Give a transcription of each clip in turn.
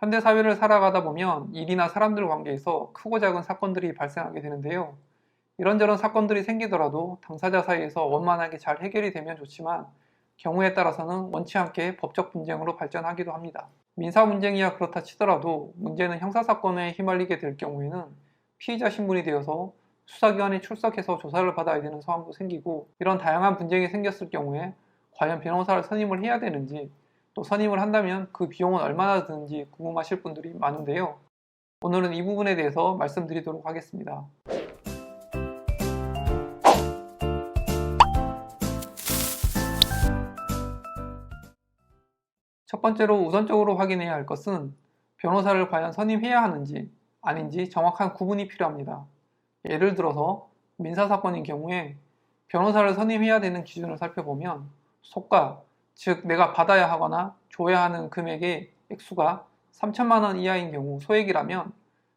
현대 사회를 살아가다 보면 일이나 사람들 관계에서 크고 작은 사건들이 발생하게 되는데요. 이런저런 사건들이 생기더라도 당사자 사이에서 원만하게 잘 해결이 되면 좋지만 경우에 따라서는 원치 않게 법적 분쟁으로 발전하기도 합니다. 민사 분쟁이야 그렇다 치더라도 문제는 형사사건에 휘말리게 될 경우에는 피의자 신분이 되어서 수사기관에 출석해서 조사를 받아야 되는 상황도 생기고, 이런 다양한 분쟁이 생겼을 경우에 과연 변호사를 선임을 해야 되는지, 또 선임을 한다면 그 비용은 얼마나 드는지 궁금하실 분들이 많은데요. 오늘은 이 부분에 대해서 말씀드리도록 하겠습니다. 첫 번째로 우선적으로 확인해야 할 것은 변호사를 과연 선임해야 하는지 아닌지 정확한 구분이 필요합니다. 예를 들어서 민사사건인 경우에 변호사를 선임해야 되는 기준을 살펴보면 속가, 즉 내가 받아야 하거나 줘야 하는 금액의 액수가 3천만 원 이하인 경우 소액이라면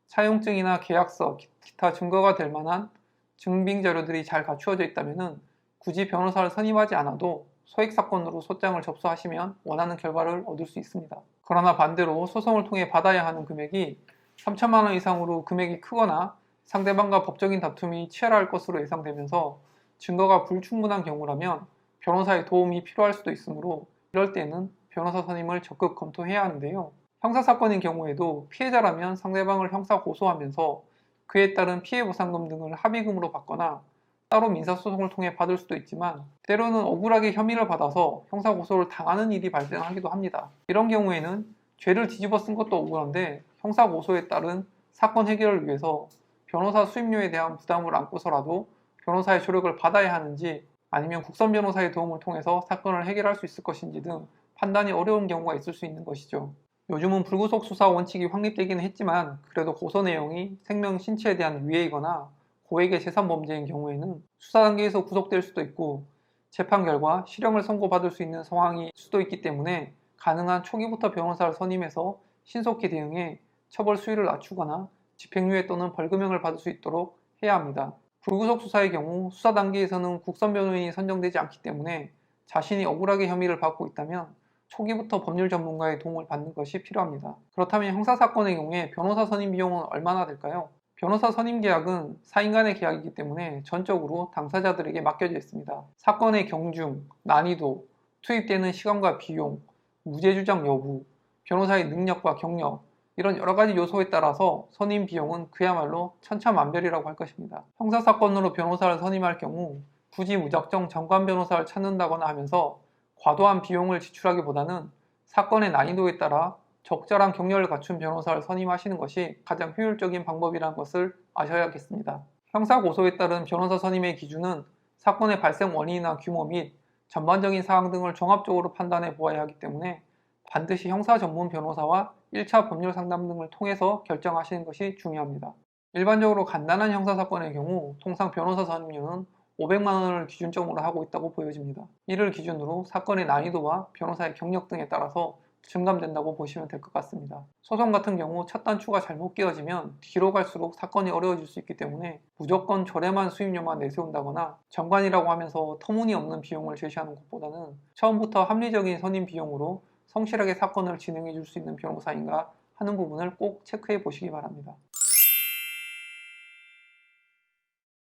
차용증이나 계약서, 기타 증거가 될 만한 증빙 자료들이 잘 갖추어져 있다면 굳이 변호사를 선임하지 않아도 소액 사건으로 소장을 접수하시면 원하는 결과를 얻을 수 있습니다. 그러나 반대로 소송을 통해 받아야 하는 금액이 3천만 원 이상으로 금액이 크거나 상대방과 법적인 다툼이 치열할 것으로 예상되면서 증거가 불충분한 경우라면 변호사의 도움이 필요할 수도 있으므로, 이럴 때는 변호사 선임을 적극 검토해야 하는데요. 형사사건인 경우에도 피해자라면 상대방을 형사 고소하면서 그에 따른 피해보상금 등을 합의금으로 받거나 따로 민사소송을 통해 받을 수도 있지만, 때로는 억울하게 혐의를 받아서 형사고소를 당하는 일이 발생하기도 합니다. 이런 경우에는 죄를 뒤집어 쓴 것도 억울한데 형사고소에 따른 사건 해결을 위해서 변호사 수임료에 대한 부담을 안고서라도 변호사의 조력을 받아야 하는지, 아니면 국선 변호사의 도움을 통해서 사건을 해결할 수 있을 것인지 등 판단이 어려운 경우가 있을 수 있는 것이죠. 요즘은 불구속 수사 원칙이 확립되기는 했지만 그래도 고소 내용이 생명, 신체에 대한 위해이거나 고액의 재산 범죄인 경우에는 수사 단계에서 구속될 수도 있고 재판 결과 실형을 선고받을 수 있는 상황일 수도 있기 때문에 가능한 초기부터 변호사를 선임해서 신속히 대응해 처벌 수위를 낮추거나 집행유예 또는 벌금형을 받을 수 있도록 해야 합니다. 불구속 수사의 경우 수사 단계에서는 국선 변호인이 선정되지 않기 때문에 자신이 억울하게 혐의를 받고 있다면 초기부터 법률 전문가의 도움을 받는 것이 필요합니다. 그렇다면 형사사건의 경우에 변호사 선임 비용은 얼마나 될까요? 변호사 선임 계약은 사인 간의 계약이기 때문에 전적으로 당사자들에게 맡겨져 있습니다. 사건의 경중, 난이도, 투입되는 시간과 비용, 무죄 주장 여부, 변호사의 능력과 경력, 이런 여러 가지 요소에 따라서 선임 비용은 그야말로 천차만별이라고 할 것입니다. 형사사건으로 변호사를 선임할 경우 굳이 무작정 전관 변호사를 찾는다거나 하면서 과도한 비용을 지출하기보다는 사건의 난이도에 따라 적절한 경력을 갖춘 변호사를 선임하시는 것이 가장 효율적인 방법이라는 것을 아셔야겠습니다. 형사고소에 따른 변호사 선임의 기준은 사건의 발생 원인이나 규모 및 전반적인 사항 등을 종합적으로 판단해 보아야 하기 때문에 반드시 형사 전문 변호사와 1차 법률 상담 등을 통해서 결정하시는 것이 중요합니다. 일반적으로 간단한 형사사건의 경우 통상 변호사 선임료는 500만 원을 기준점으로 하고 있다고 보여집니다. 이를 기준으로 사건의 난이도와 변호사의 경력 등에 따라서 증감된다고 보시면 될 것 같습니다. 소송 같은 경우 첫 단추가 잘못 끼워지면 뒤로 갈수록 사건이 어려워질 수 있기 때문에 무조건 저렴한 수임료만 내세운다거나 정관이라고 하면서 터무니없는 비용을 제시하는 것보다는 처음부터 합리적인 선임 비용으로 성실하게 사건을 진행해 줄 수 있는 변호사인가 하는 부분을 꼭 체크해 보시기 바랍니다.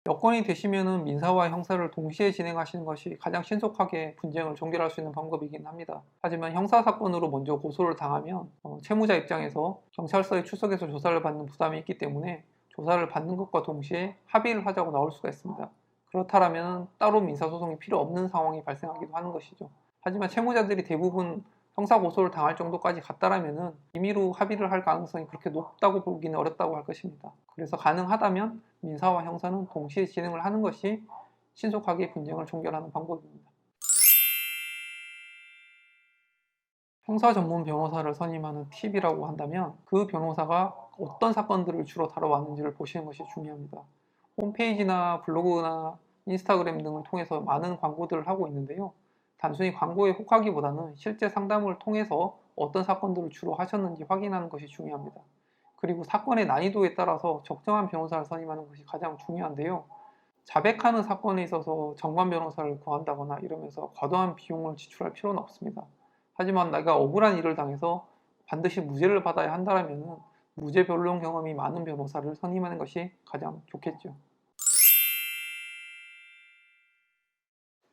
여건이 되시면 민사와 형사를 동시에 진행하시는 것이 가장 신속하게 분쟁을 종결할 수 있는 방법이긴 합니다. 하지만 형사사건으로 먼저 고소를 당하면 채무자 입장에서 경찰서에 출석해서 조사를 받는 부담이 있기 때문에 조사를 받는 것과 동시에 합의를 하자고 나올 수가 있습니다. 그렇다면 따로 민사소송이 필요 없는 상황이 발생하기도 하는 것이죠. 하지만 채무자들이 대부분 형사고소를 당할 정도까지 갔다라면 임의로 합의를 할 가능성이 그렇게 높다고 보기는 어렵다고 할 것입니다. 그래서 가능하다면 민사와 형사는 동시에 진행을 하는 것이 신속하게 분쟁을 종결하는 방법입니다. 형사 전문 변호사를 선임하는 팁이라고 한다면 그 변호사가 어떤 사건들을 주로 다뤄왔는지를 보시는 것이 중요합니다. 홈페이지나 블로그나 인스타그램 등을 통해서 많은 광고들을 하고 있는데요. 단순히 광고에 혹하기보다는 실제 상담을 통해서 어떤 사건들을 주로 하셨는지 확인하는 것이 중요합니다. 그리고 사건의 난이도에 따라서 적정한 변호사를 선임하는 것이 가장 중요한데요. 자백하는 사건에 있어서 정관 변호사를 구한다거나 이러면서 과도한 비용을 지출할 필요는 없습니다. 하지만 내가 억울한 일을 당해서 반드시 무죄를 받아야 한다면 무죄 변론 경험이 많은 변호사를 선임하는 것이 가장 좋겠죠.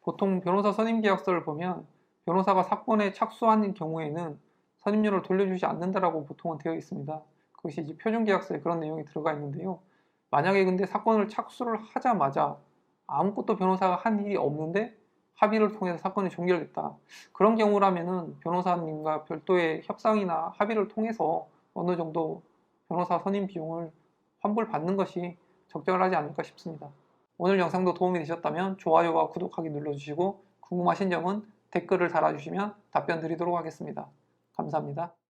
보통 변호사 선임 계약서를 보면 변호사가 사건에 착수한 경우에는 선임료를 돌려주지 않는다라고 보통은 되어 있습니다. 그것이 이제 표준 계약서에 그런 내용이 들어가 있는데요. 만약에 근데 사건을 착수를 하자마자 아무것도 변호사가 한 일이 없는데 합의를 통해서 사건이 종결됐다. 그런 경우라면은 변호사님과 별도의 협상이나 합의를 통해서 어느 정도 변호사 선임 비용을 환불받는 것이 적절하지 않을까 싶습니다. 오늘 영상도 도움이 되셨다면 좋아요와 구독하기 눌러주시고 궁금하신 점은 댓글을 달아주시면 답변 드리도록 하겠습니다. 감사합니다.